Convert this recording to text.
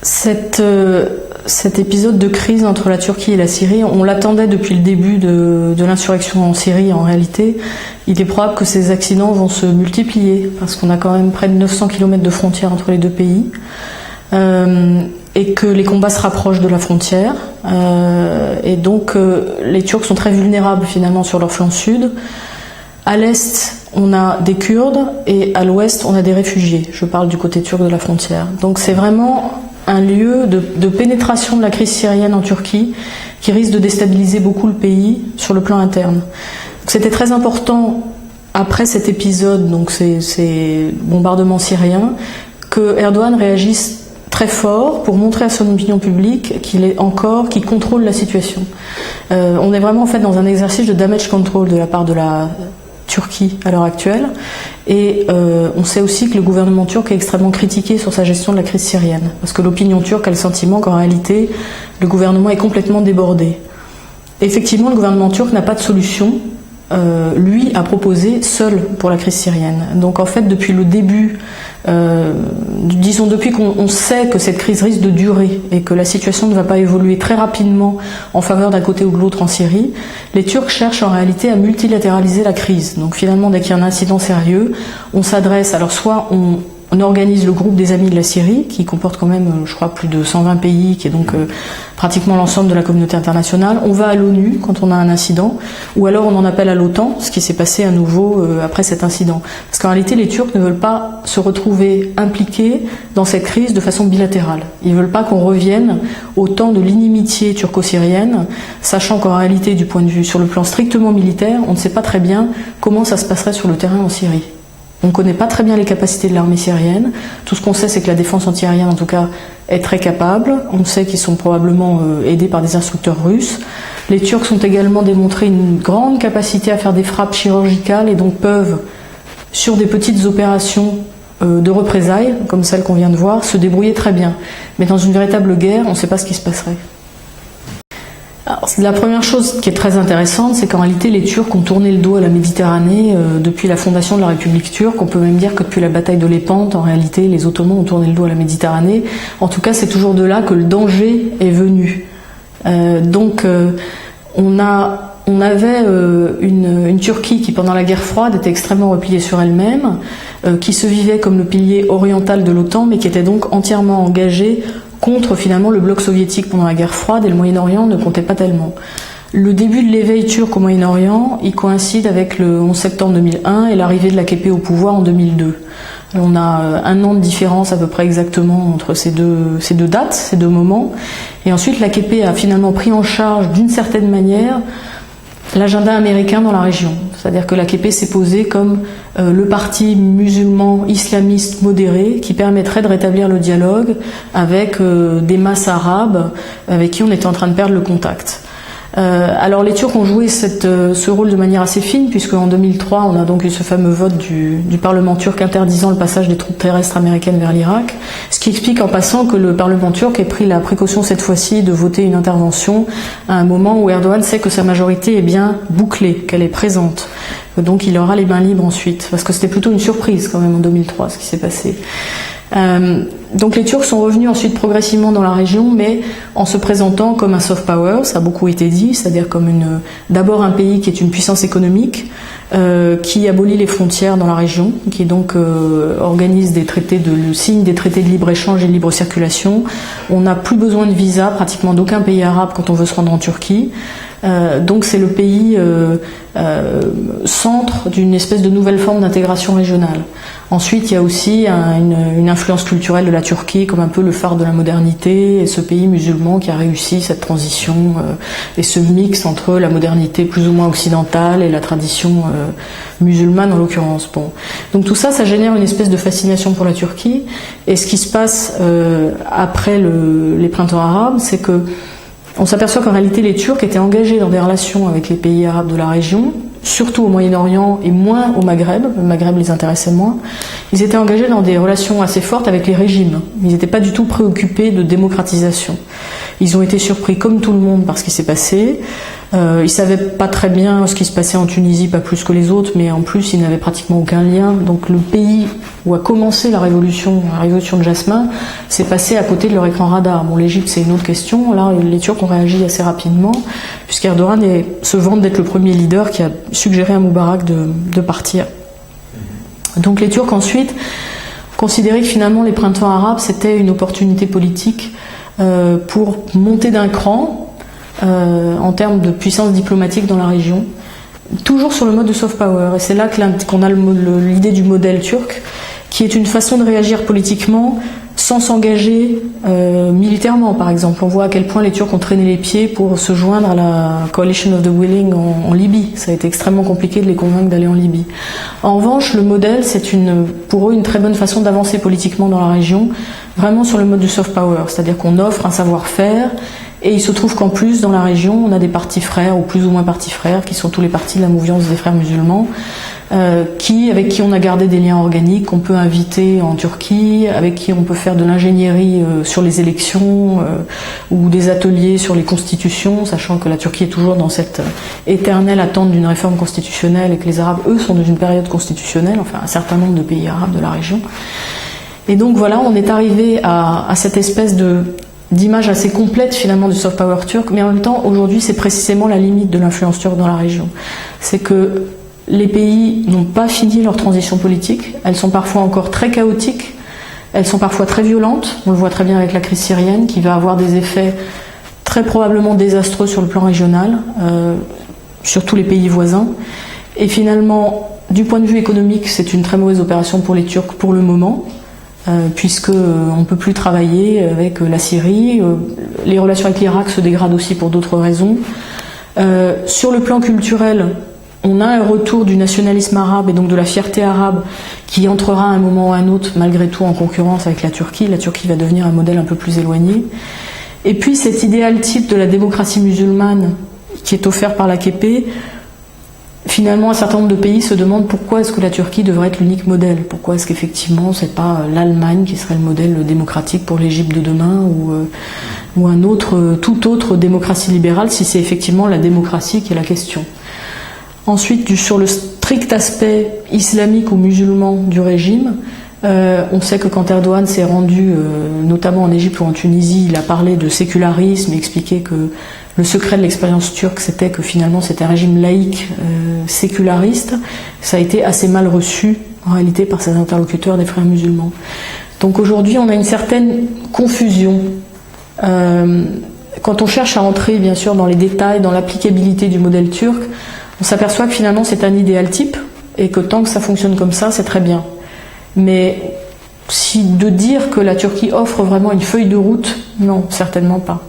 Cet épisode de crise entre la Turquie et la Syrie, on l'attendait depuis le début de l'insurrection en Syrie. En réalité, il est probable que ces accidents vont se multiplier parce qu'on a quand même près de 900 km de frontière entre les deux pays et que les combats se rapprochent de la frontière. Et donc, les Turcs sont très vulnérables finalement sur leur flanc sud. À l'est, on a des Kurdes et à l'ouest, on a des réfugiés. Je parle du côté turc de la frontière. Donc, c'est vraiment un lieu de pénétration de la crise syrienne en Turquie qui risque de déstabiliser beaucoup le pays sur le plan interne. C'était très important, après cet épisode, donc ces bombardements syriens, que Erdogan réagisse très fort pour montrer à son opinion publique qu'il contrôle la situation. On est vraiment en fait dans un exercice de damage control de la part de la Turquie à l'heure actuelle. Et on sait aussi que le gouvernement turc est extrêmement critiqué sur sa gestion de la crise syrienne, parce que l'opinion turque a le sentiment qu'en réalité, le gouvernement est complètement débordé. Effectivement, le gouvernement turc n'a pas de solution, lui, à proposer seul pour la crise syrienne. Donc en fait, depuis le début, disons depuis qu'on sait que cette crise risque de durer et que la situation ne va pas évoluer très rapidement en faveur d'un côté ou de l'autre en Syrie, les Turcs cherchent en réalité à multilatéraliser la crise. Donc finalement, dès qu'il y a un incident sérieux, on s'adresse, alors soit on organise le groupe des amis de la Syrie, qui comporte quand même, je crois, plus de 120 pays, qui est donc pratiquement l'ensemble de la communauté internationale. On va à l'ONU quand on a un incident, ou alors on en appelle à l'OTAN, ce qui s'est passé à nouveau après cet incident. Parce qu'en réalité, les Turcs ne veulent pas se retrouver impliqués dans cette crise de façon bilatérale. Ils ne veulent pas qu'on revienne au temps de l'inimitié turco-syrienne, sachant qu'en réalité, du point de vue sur le plan strictement militaire, on ne sait pas très bien comment ça se passerait sur le terrain en Syrie. On ne connaît pas très bien les capacités de l'armée syrienne. Tout ce qu'on sait, c'est que la défense antiaérienne, en tout cas, est très capable. On sait qu'ils sont probablement aidés par des instructeurs russes. Les Turcs ont également démontré une grande capacité à faire des frappes chirurgicales et donc peuvent, sur des petites opérations de représailles, comme celle qu'on vient de voir, se débrouiller très bien. Mais dans une véritable guerre, on ne sait pas ce qui se passerait. Alors, la première chose qui est très intéressante, c'est qu'en réalité les Turcs ont tourné le dos à la Méditerranée depuis la fondation de la République turque. On peut même dire que depuis la bataille de Lépante, en réalité les Ottomans ont tourné le dos à la Méditerranée. En tout cas, c'est toujours de là que le danger est venu. On avait une Turquie qui, pendant la guerre froide, était extrêmement repliée sur elle-même, qui se vivait comme le pilier oriental de l'OTAN, mais qui était donc entièrement engagée contre finalement le bloc soviétique pendant la guerre froide, et le Moyen-Orient ne comptait pas tellement. Le début de l'éveil turc au Moyen-Orient, il coïncide avec le 11 septembre 2001 et l'arrivée de l'AKP au pouvoir en 2002. On a un an de différence à peu près exactement entre ces deux dates, ces deux moments. Et ensuite, l'AKP a finalement pris en charge d'une certaine manière l'agenda américain dans la région. C'est-à-dire que l'AKP s'est posé comme le parti musulman islamiste modéré qui permettrait de rétablir le dialogue avec des masses arabes avec qui on était en train de perdre le contact. Alors les Turcs ont joué ce rôle de manière assez fine, puisque en 2003 on a donc eu ce fameux vote du Parlement turc interdisant le passage des troupes terrestres américaines vers l'Irak, ce qui explique en passant que le Parlement turc ait pris la précaution cette fois-ci de voter une intervention à un moment où Erdogan sait que sa majorité est bien bouclée, qu'elle est présente. Donc il aura les mains libres ensuite, parce que c'était plutôt une surprise quand même en 2003 ce qui s'est passé. Donc les Turcs sont revenus ensuite progressivement dans la région, mais en se présentant comme un soft power, ça a beaucoup été dit, c'est-à-dire comme d'abord un pays qui est une puissance économique, qui abolit les frontières dans la région, qui donc organise signe des traités de libre-échange et de libre circulation. On n'a plus besoin de visa, pratiquement d'aucun pays arabe quand on veut se rendre en Turquie. Donc c'est le pays centre d'une espèce de nouvelle forme d'intégration régionale. Ensuite, il y a aussi une influence culturelle de la Turquie comme un peu le phare de la modernité, et ce pays musulman qui a réussi cette transition et ce mix entre la modernité plus ou moins occidentale et la tradition musulmane en l'occurrence. Bon. Donc tout ça, ça génère une espèce de fascination pour la Turquie, et ce qui se passe après les printemps arabes, c'est que on s'aperçoit qu'en réalité les Turcs étaient engagés dans des relations avec les pays arabes de la région, surtout au Moyen-Orient et moins au Maghreb. Le Maghreb les intéressait moins. Ils étaient engagés dans des relations assez fortes avec les régimes. Ils n'étaient pas du tout préoccupés de démocratisation. Ils ont été surpris comme tout le monde par ce qui s'est passé. Ils savaient pas très bien ce qui se passait en Tunisie, pas plus que les autres, mais en plus ils n'avaient pratiquement aucun lien. Donc le pays où a commencé la révolution de Jasmin, s'est passé à côté de leur écran radar. Bon, l'Égypte c'est une autre question. Là, les Turcs ont réagi assez rapidement, puisqu'Erdogan se vante d'être le premier leader qui a suggéré à Moubarak de partir. Donc les Turcs ensuite considéraient que finalement les printemps arabes c'était une opportunité politique pour monter d'un cran en termes de puissance diplomatique dans la région, toujours sur le mode de soft power. Et c'est là qu'on a l'idée du modèle turc, qui est une façon de réagir politiquement sans s'engager militairement, par exemple. On voit à quel point les Turcs ont traîné les pieds pour se joindre à la Coalition of the Willing en Libye. Ça a été extrêmement compliqué de les convaincre d'aller en Libye. En revanche, le modèle, c'est pour eux une très bonne façon d'avancer politiquement dans la région, vraiment sur le mode du soft power, c'est-à-dire qu'on offre un savoir-faire. Et il se trouve qu'en plus, dans la région, on a des partis frères, ou plus ou moins partis frères, qui sont tous les partis de la mouvance des frères musulmans, avec qui on a gardé des liens organiques, qu'on peut inviter en Turquie, avec qui on peut faire de l'ingénierie sur les élections, ou des ateliers sur les constitutions, sachant que la Turquie est toujours dans cette éternelle attente d'une réforme constitutionnelle, et que les Arabes, eux, sont dans une période constitutionnelle, enfin un certain nombre de pays arabes de la région. Et donc voilà, on est arrivé à cette espèce d'image assez complète finalement du soft power turc, mais en même temps aujourd'hui c'est précisément la limite de l'influence turque dans la région. C'est que les pays n'ont pas fini leur transition politique, elles sont parfois encore très chaotiques, elles sont parfois très violentes, on le voit très bien avec la crise syrienne qui va avoir des effets très probablement désastreux sur le plan régional, sur tous les pays voisins. Et finalement, du point de vue économique, c'est une très mauvaise opération pour les Turcs pour le moment, puisqu'on ne peut plus travailler avec la Syrie, les relations avec l'Irak se dégradent aussi pour d'autres raisons. Sur le plan culturel, on a un retour du nationalisme arabe et donc de la fierté arabe qui entrera à un moment ou à un autre malgré tout en concurrence avec la Turquie. La Turquie va devenir un modèle un peu plus éloigné. Et puis cet idéal type de la démocratie musulmane qui est offert par l'AKP, finalement, un certain nombre de pays se demandent pourquoi est-ce que la Turquie devrait être l'unique modèle. Pourquoi est-ce qu'effectivement, c'est pas l'Allemagne qui serait le modèle démocratique pour l'Égypte de demain ou toute autre démocratie libérale, si c'est effectivement la démocratie qui est la question. Ensuite, sur le strict aspect islamique ou musulman du régime, on sait que quand Erdogan s'est rendu, notamment en Égypte ou en Tunisie, il a parlé de sécularisme et expliqué que le secret de l'expérience turque, c'était que finalement c'était un régime laïque, séculariste. Ça a été assez mal reçu, en réalité, par ses interlocuteurs des frères musulmans. Donc aujourd'hui, on a une certaine confusion. Quand on cherche à entrer, bien sûr, dans les détails, dans l'applicabilité du modèle turc, on s'aperçoit que finalement c'est un idéal type, et que tant que ça fonctionne comme ça, c'est très bien. Mais de dire que la Turquie offre vraiment une feuille de route, non, certainement pas.